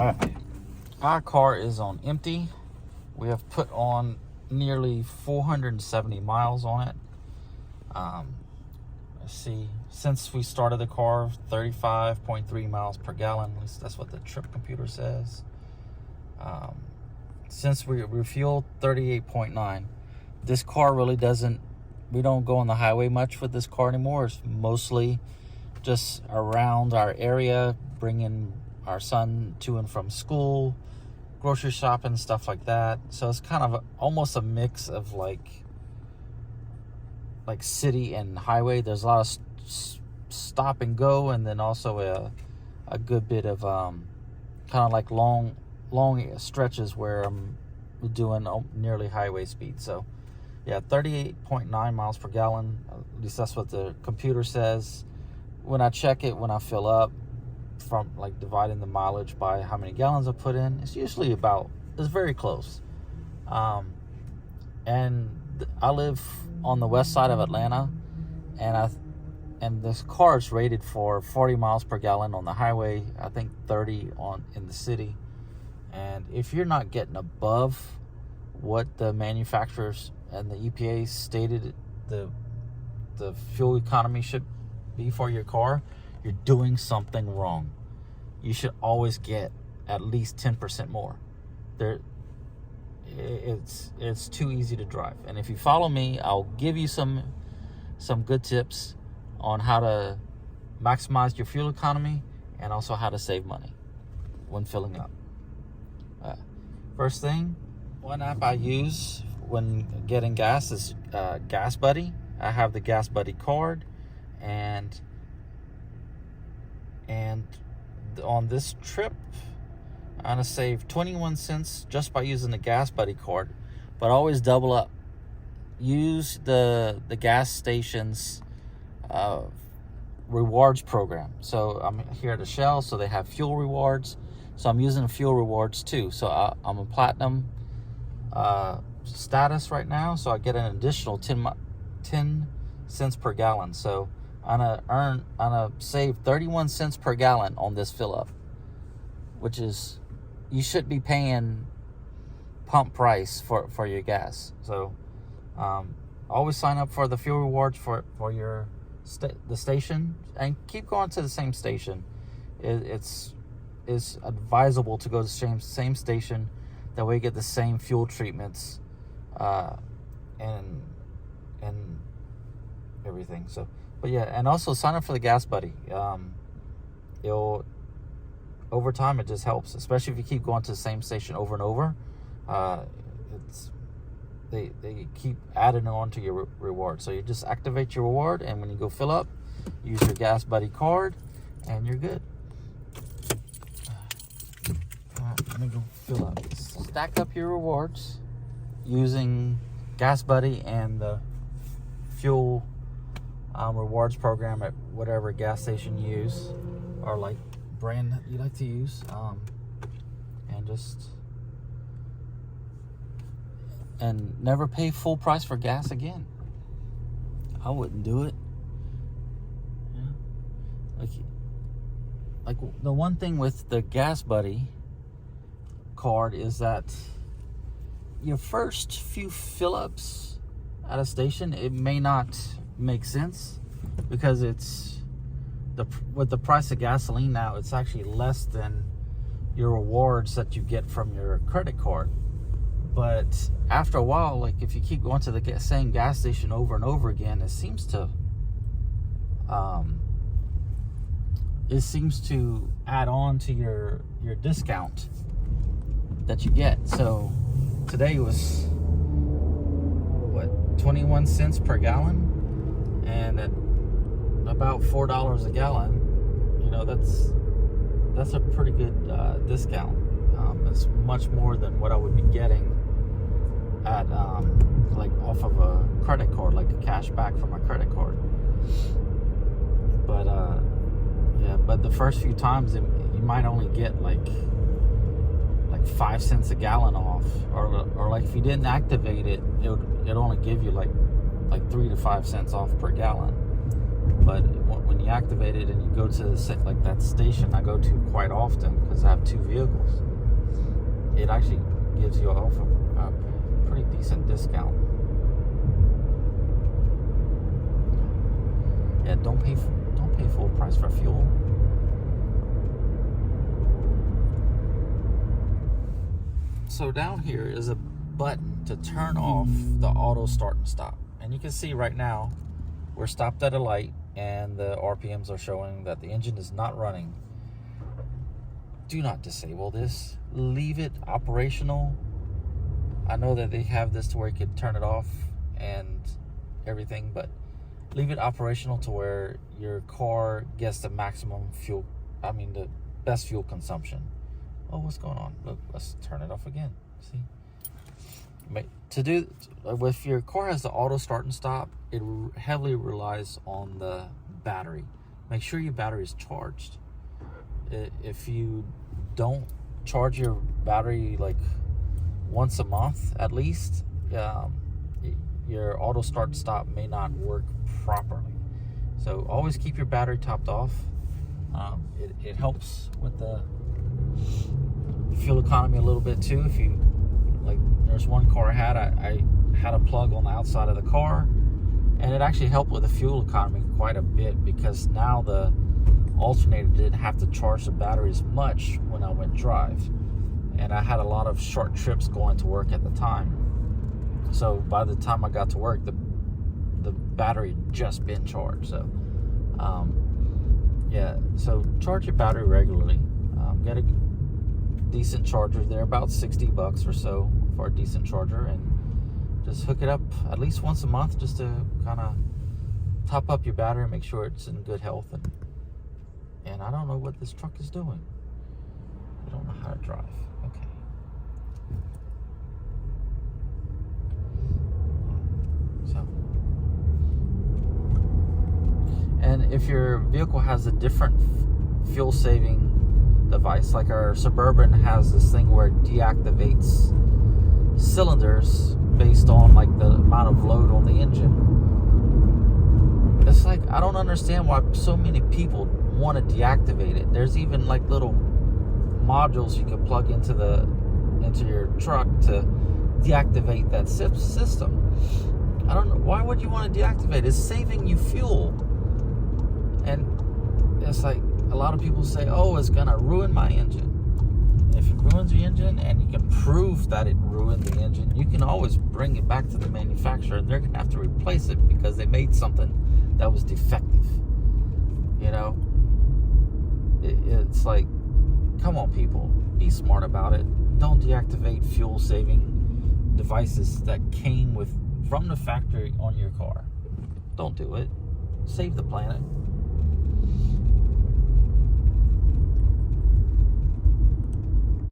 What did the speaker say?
Alright, our car is on empty. We have put on nearly 470 miles on it. Let's see, since we started the car, 35.3 miles per gallon. At least that's what the trip computer says. Since we refueled, 38.9. This car really we don't go on the highway much with this car anymore. It's mostly just around our area, bringing our son to and from school, grocery shopping, stuff like that. So it's kind of almost a mix of like city and highway. There's a lot of stop and go, and then also a good bit of kind of like long stretches where I'm doing nearly highway speed. So yeah, 38.9 miles per gallon. At least that's what the computer says. When I check it, when I fill up, from like dividing the mileage by how many gallons I put in, it's usually it's very close. And I live on the west side of Atlanta, and this car is rated for 40 miles per gallon on the highway, I think 30 in the city. And if you're not getting above what the manufacturers and the EPA stated the fuel economy should be for your car, you're doing something wrong. You should always get at least 10% more. It's too easy to drive. And if you follow me, I'll give you some good tips on how to maximize your fuel economy and also how to save money when filling up. First thing, one app I use when getting gas is Gas Buddy. I have the Gas Buddy card, and on this trip, I'm gonna save 21 cents just by using the Gas Buddy card, but always double up. Use the gas station's rewards program. So I'm here at the Shell, so they have fuel rewards. So I'm using fuel rewards too. So I'm a platinum status right now, so I get an additional 10 cents per gallon. So I'm gonna save 31 cents per gallon on this fill up, which is, you should be paying pump price for your gas. So always sign up for the fuel rewards for your the station, and keep going to the same station. It's advisable to go to the same station. That way you get the same fuel treatments and everything. So, but yeah, and also sign up for the Gas Buddy. Over time, it just helps, especially if you keep going to the same station over and over. They keep adding on to your reward. So you just activate your reward, and when you go fill up, use your Gas Buddy card, and you're good. Let me go fill up. Stack up your rewards using Gas Buddy and the fuel rewards program at whatever gas station you use, or like brand that you like to use, and never pay full price for gas again. I wouldn't do it. Yeah. Like the one thing with the Gas Buddy card is that your first few fill-ups at a station, it may not make sense, because with the price of gasoline now, it's actually less than your rewards that you get from your credit card. But after a while, like if you keep going to the same gas station over and over again, it seems to add on to your discount that you get. So today was 21 cents per gallon, and at about $4 a gallon, that's a pretty good discount. It's much more than what I would be getting at like off of a credit card, like a cash back from a credit card. But but the first few times you might only get like 5 cents a gallon off, or like if you didn't activate it, it'd only give you like 3 to 5 cents off per gallon. But when you activate it and you go to like that station I go to quite often because I have 2 vehicles, it actually gives you a pretty decent discount. Yeah, don't pay full price for fuel. So down here is a button to turn off the auto start and stop. And you can see right now we're stopped at a light and the RPMs are showing that the engine is not running. Do not disable this. Leave it operational. I know that they have this to where you could turn it off and everything, but leave it operational to where your car gets the maximum fuel, the best fuel consumption. Oh, what's going on? Look, let's turn it off again. See? If your car has the auto start and stop, it heavily relies on the battery. Make sure your battery is charged. If you don't charge your battery like once a month at least, your auto start and stop may not work properly. So always keep your battery topped off. It helps with the fuel economy a little bit too. If you like, there's one car I had a plug on the outside of the car, and it actually helped with the fuel economy quite a bit because now the alternator didn't have to charge the battery as much when I went drive, and I had a lot of short trips going to work at the time. So by the time I got to work, the battery had just been charged. So so charge your battery regularly. Get a decent charger. They're about $60 or so for a decent charger, and just hook it up at least once a month just to kind of top up your battery and make sure it's in good health. And I don't know what this truck is doing. I don't know how to drive. Okay. So, and if your vehicle has a different fuel saving device, like our Suburban has this thing where it deactivates cylinders based on like the amount of load on the engine. It's like, I don't understand why so many people want to deactivate it. There's even like little modules you can plug into your truck to deactivate that system. I don't know, why would you want to deactivate? It's saving you fuel. And it's like, a lot of people say, oh, it's gonna ruin my engine. If it ruins the engine and you can prove that it ruined the engine, you can always bring it back to the manufacturer and they're gonna have to replace it because they made something that was defective. You know, it's like, come on, people, be smart about it. Don't deactivate fuel saving devices that came from the factory on your car. Don't do it. Save the planet.